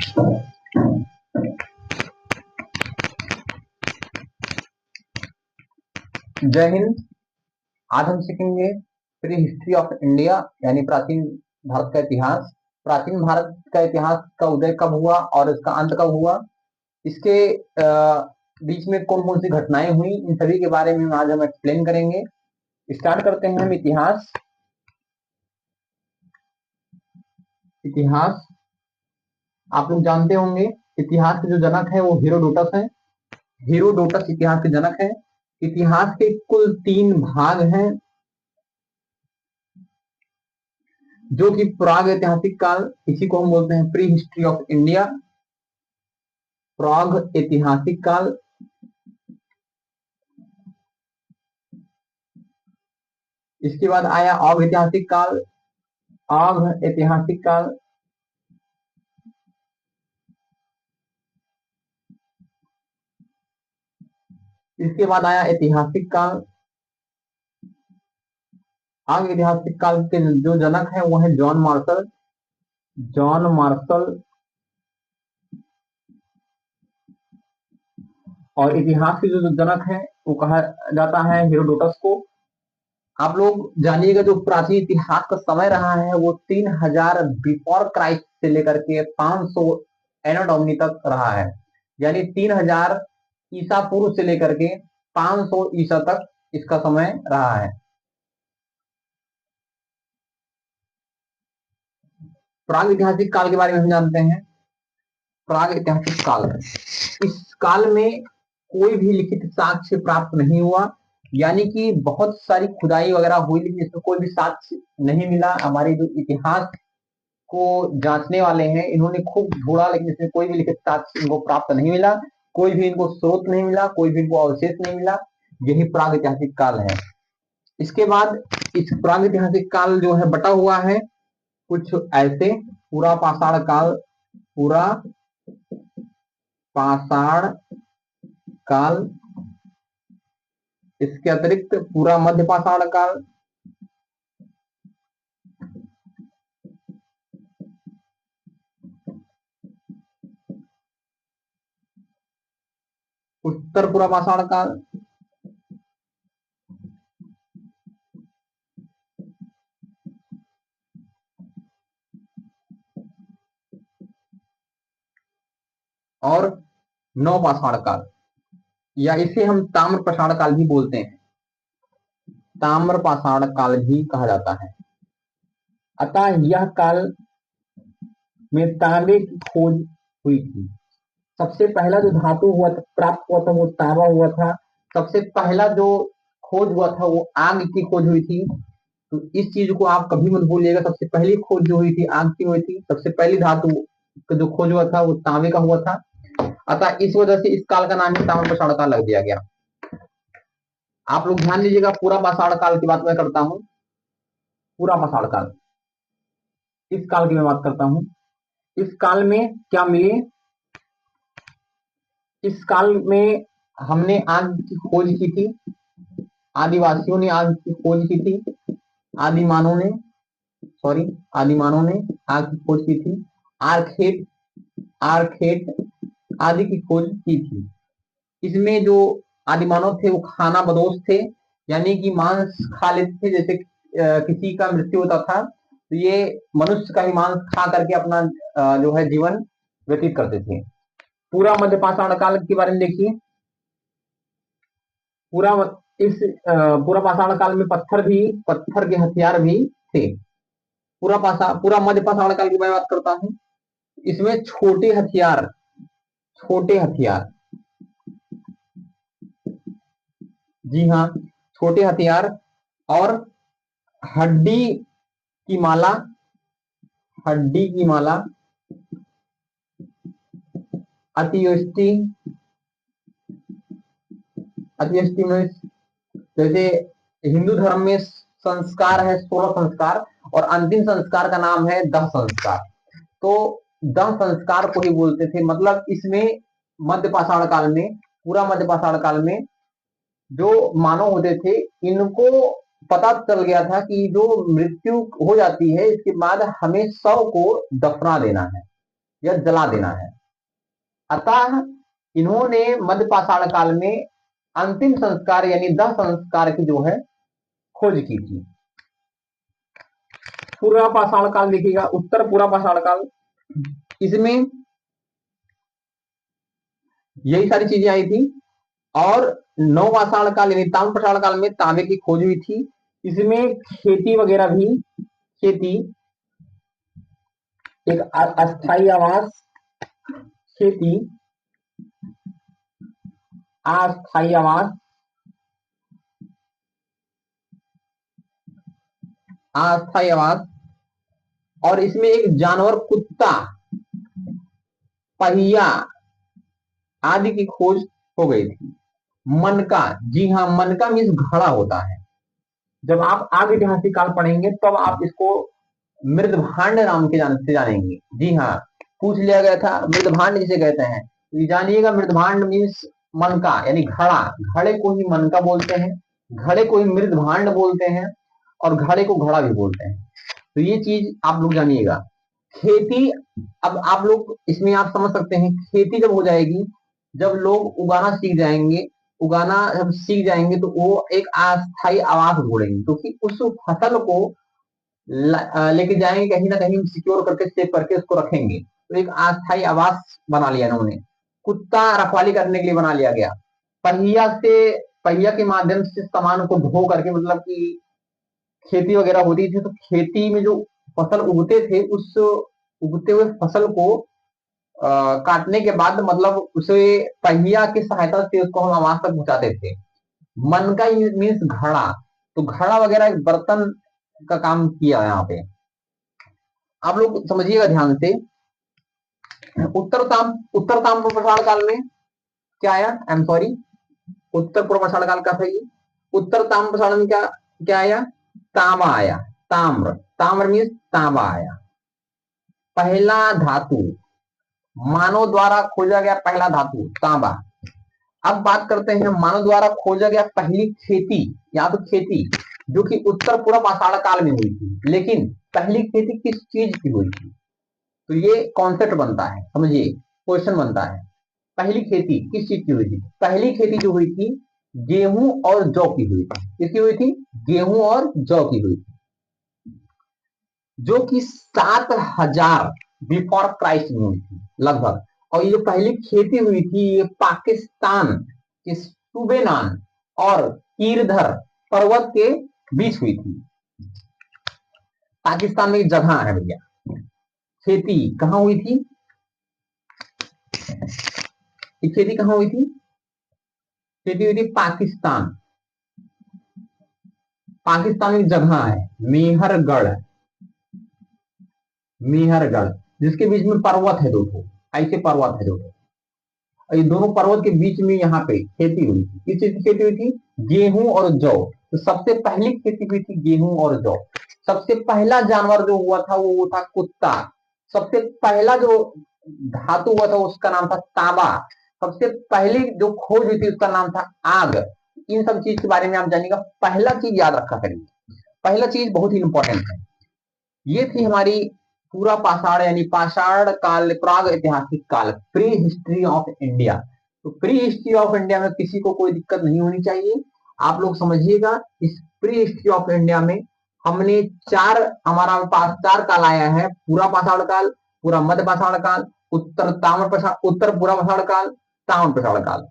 जय हिंद। आज हम सीखेंगे प्री हिस्ट्री ऑफ इंडिया यानी प्राचीन भारत का इतिहास। प्राचीन भारत का इतिहास का उदय कब हुआ और इसका अंत कब हुआ, इसके बीच में कौन कौन सी घटनाएं हुई, इन सभी के बारे में आज हम एक्सप्लेन करेंगे। स्टार्ट करते हैं हम इतिहास। इतिहास आप लोग जानते होंगे, इतिहास के जो जनक है वो हेरोडोटस है। हेरोडोटस इतिहास के जनक है। इतिहास के कुल 3 भाग हैं, जो कि प्राग ऐतिहासिक काल, इसी को हम बोलते हैं प्री हिस्ट्री ऑफ इंडिया। प्राग ऐतिहासिक काल, इसके बाद आया औघ ऐतिहासिक काल। औघ ऐतिहासिक काल, इसके बाद आया ऐतिहासिक काल। औघ ऐतिहासिक काल के जो जनक है वो है जॉन मार्शल। John Marshall. और इतिहास के जो जनक है वो कहा जाता है हेरोडोटस को। आप लोग जानिएगा, जो प्राचीन इतिहास का समय रहा है वो 3000 बिफोर क्राइस्ट से लेकर के 500 एनो डोमिनी तक रहा है, यानी 3000 ईसा पूर्व से लेकर के 500 ईसा तक इसका समय रहा है। प्राग ऐतिहासिक काल के बारे में हम जानते हैं। प्राग ऐतिहासिक काल, इस काल में कोई भी लिखित साक्ष्य प्राप्त नहीं हुआ, यानी कि बहुत सारी खुदाई वगैरह हुई लेकिन इसमें कोई भी साक्ष्य नहीं मिला। हमारे जो इतिहास को जांचने वाले हैं इन्होंने खूब ढूंढा लेकिन इसमें कोई भी लिखित साक्ष्य इनको प्राप्त नहीं मिला, कोई भी इनको स्रोत नहीं मिला, कोई भी इनको अवशेष नहीं मिला। यही प्राग ऐतिहासिक काल है। इसके बाद इस प्राग ऐतिहासिक काल जो है बटा हुआ है कुछ ऐसे: पूरा पाषाण काल, पूरा पाषाण काल, इसके अतिरिक्त पूरा मध्य पाषाण काल, उत्तर पूरा पाषाण काल, और नवपाषाण काल, या इसे हम ताम्र पाषाण काल भी बोलते हैं। ताम्र पाषाण काल भी कहा जाता है। अतः यह काल में तांबे की खोज हुई थी। सबसे पहला जो धातु हुआ था, प्राप्त हुआ था, वो तांबा हुआ था। सबसे पहला जो खोज हुआ था वो आग की खोज हुई थी। तो इस चीज को आप कभी मत भूलिएगा, सबसे पहली खोज जो हुई थी आग की हुई थी। सबसे पहली धातु का जो खोज हुआ था वो तांबे का हुआ था। अतः इस वजह से इस काल का नाम ही ताम्र पाषाण काल लग दिया गया। आप लोग ध्यान दीजिएगा, पूरा पाषाण काल की बात मैं करता हूँ। पूरा पाषाण काल, इस काल की मैं बात करता हूँ। इस काल में क्या मिले? इस काल में हमने आग की खोज की थी, आदिवासियों ने आग की खोज की थी, आदिमानों ने आग की खोज की थी। आर्खेट आर्खेट आदि की खोज की थी। इसमें जो आदिमानव थे वो खाना बदोश थे, यानी कि मांस खा लेते थे। जैसे किसी का मृत्यु होता था तो ये मनुष्य का ही मांस खा करके अपना जो है जीवन व्यतीत करते थे। पूरा मध्य पाषाण काल के बारे में देखिए। पूरा इस पूरा पाषाण काल में पत्थर के हथियार भी थे। पूरा मध्य पाषाण काल की मैं बात करता हूँ। इसमें छोटे हथियार, जी हाँ, छोटे हथियार और हड्डी की माला, अतिवृष्टि में, जैसे हिंदू धर्म में संस्कार है 16 संस्कार और अंतिम संस्कार का नाम है दह संस्कार। तो दह संस्कार को ही बोलते थे। मतलब इसमें मध्य पाषाण काल में, पूरा मध्य पाषाण काल में जो मानव होते थे इनको पता चल गया था कि जो मृत्यु हो जाती है इसके बाद हमें शव को दफना देना है। या जला देना है। अतः इन्होंने मध्य पाषाण काल में अंतिम संस्कार यानी दह संस्कार की जो है खोज की थी। पूर्वा पाषाण काल देखिएगा, उत्तर पूर्वा पाषाण काल, इसमें यही सारी चीजें आई थी। और नौ पाषाण काल यानी ताम्र पाषाण काल में तांबे की खोज हुई थी। इसमें खेती वगैरह भी, खेती एक अस्थायी आवास, खेती अस्थायी आवास, अस्थायी आवास, और इसमें एक जानवर कुत्ता, पहिया आदि की खोज हो गई थी। मनका, जी हाँ, मनका मीन्स घड़ा होता है। जब आप आगे ऐतिहासिक काल पढ़ेंगे तब आप इसको मृदभांड नाम के से जानेंगे। जी हाँ, पूछ लिया गया था मृदभांड जिसे कहते हैं, ये जानिएगा मृदभांड मीन्स मनका यानी घड़ा। घड़े को ही मनका बोलते हैं, घड़े को ही मृदभांड बोलते हैं, और घड़े को घड़ा भी बोलते हैं। तो ये चीज आप लोग जानिएगा। खेती, अब आप लोग इसमें आप समझ सकते हैं, खेती जब हो जाएगी, जब लोग उगाना सीख जाएंगे, उगाना जब सीख जाएंगे तो वो एक अस्थायी आवास ढूंढेंगे, क्योंकि उस फसल को लेके जाएंगे कहीं ना कहीं, सिक्योर करके सेव करके उसको रखेंगे। तो एक अस्थायी आवास बना लिया इन्होंने। कुत्ता रखवाली करने के लिए बना लिया गया। पहिया से, पहिया के माध्यम से सामान को ढो करके, मतलब कि खेती वगैरह होती थी तो खेती में जो फसल उगते थे, उस उगते हुए फसल को काटने के बाद मतलब उसे पहिया की सहायता से उसको हम आवाज तक पहुंचाते थे। मन का मीन्स घड़ा, तो घड़ा वगैरह एक बर्तन का काम किया यहाँ पे। आप लोग समझिएगा ध्यान से। उत्तर ताम्र प्रसारण काल में क्या आया, आई एम सॉरी, उत्तर पूर्व प्रसारण काल का था ये। उत्तर ताम्र प्रसारण में क्या क्या आया, तांबा आया। ताम्र, ताम्र मीन्स तांबा आया। पहला धातु, मानव द्वारा खोजा गया पहला धातु तांबा। अब बात करते हैं मानव द्वारा खोजा गया पहली खेती, या तो खेती जो कि उत्तर पूर्व पाषाण काल में हुई थी। लेकिन पहली खेती किस चीज की हुई थी, तो ये कॉन्सेप्ट बनता है, समझिए, क्वेश्चन बनता है। पहली खेती किस चीज की हुई थी? पहली खेती जो हुई थी गेहूं और जौ की हुई थी। किसकी हुई थी? गेहूं और जौ की हुई थी, जो कि 7000 बिफोर क्राइस्ट में हुई थी लगभग। और ये जो पहली खेती हुई थी ये पाकिस्तान के सुबेनान और कीरधर पर्वत के बीच हुई थी। पाकिस्तान में एक जगह है भैया, खेती कहां हुई थी, ये खेती कहां हुई थी? खेती हुई थी पाकिस्तान। पाकिस्तान में एक जगह है मेहरगढ़, मेहरगढ़, जिसके बीच में पर्वत है दो ठो, ऐसे पर्वत है दो ठो, ये दोनों पर्वत के बीच में यहाँ पे खेती हुई थी। किस चीज की खेती हुई थी? गेहूं और जौ। तो सबसे पहली खेती हुई थी गेहूं और जौ। सबसे पहला जानवर जो हुआ था वो था कुत्ता। सबसे पहला जो धातु हुआ था उसका नाम था तांबा। सबसे पहली जो खोज हुई थी उसका नाम था आग। इन सब चीज के बारे में आप जानिएगा। पहला चीज याद रखा करिए, पहला चीज बहुत ही इंपॉर्टेंट है। ये थी हमारी पूरा पाषाण यानी पाषाण काल, प्राग ऐतिहासिक काल, प्री हिस्ट्री ऑफ इंडिया। तो प्री हिस्ट्री ऑफ इंडिया में किसी को कोई दिक्कत नहीं होनी चाहिए। आप लोग समझिएगा, इस प्री हिस्ट्री ऑफ इंडिया में हमने चार, हमारा पास चार काल आया है। पूरा पाषाण काल, पूरा मध्य पाषाण काल, उत्तर ताम्र पाषाण, उत्तर पूरा पाषाण काल, ताम्र पाषाण काल।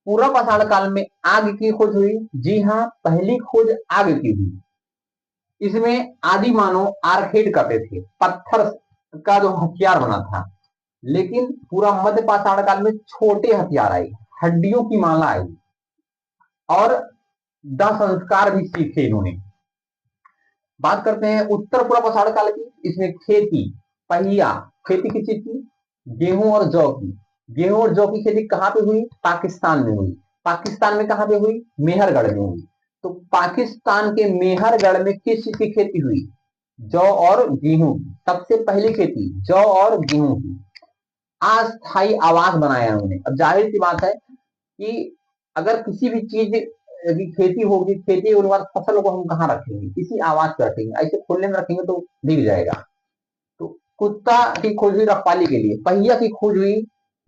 पूरा पाषाण काल में आग की खोज हुई। जी हाँ, पहली खोज आग की हुई। इसमें आदि मानव आर्केड करते थे, पत्थर का जो हथियार बना था। लेकिन पूरा मध्य पाषाण काल में छोटे हथियार आए, हड्डियों की माला आई, और दह संस्कार भी सीखे इन्होंने। बात करते हैं उत्तर पूर्व पाषाण काल की। इसमें खेती, पहिया, खेती की चीज की, गेहूं और जौ की। गेहूं और जौ की खेती कहां पे हुई? पाकिस्तान में हुई। पाकिस्तान में कहां पे हुई? मेहरगढ़ में हुई। तो पाकिस्तान के मेहरगढ़ में किस चीज की खेती हुई? जौ और गेहूं की। सबसे पहली खेती जौ और गेहूं की। अस्थायी आवास बनाया उन्होंने। अब जाहिर सी बात है कि अगर किसी भी चीज की खेती होगी, खेती होने के बाद फसल को हम कहाँ रखेंगे? किसी आवास पे रखेंगे, ऐसे खुले में रखेंगे तो बिक जाएगा। तो कुत्ता की खोज हुई रखवाली के लिए, पहिया की खोज हुई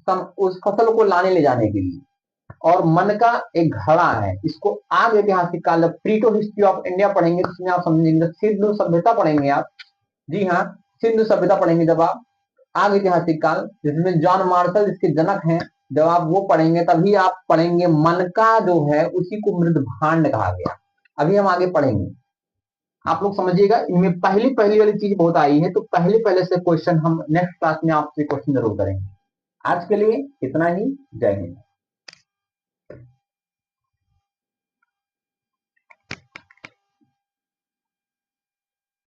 उस फसल को लाने ले जाने के लिए, और मन का एक घड़ा है। इसको आग ऐतिहासिक काल, प्रीटो हिस्ट्री ऑफ इंडिया पढ़ेंगे तो इसमें आप समझेंगे। सिंधु सभ्यता पढ़ेंगे आप, जी हाँ, सिंधु सभ्यता पढ़ेंगे जब आप, आग ऐतिहासिक काल जिसमें जॉन मार्शल इसके जनक हैं, जब आप वो पढ़ेंगे तभी आप पढ़ेंगे मन का जो है उसी को मृद भांड कहा गया। अभी हम आगे पढ़ेंगे, आप लोग समझिएगा। इनमें पहली पहली वाली चीज बहुत आई है, तो पहले पहले से क्वेश्चन हम नेक्स्ट क्लास में आपसे क्वेश्चन जरूर करेंगे। आज के लिए इतना ही। जय हिंद।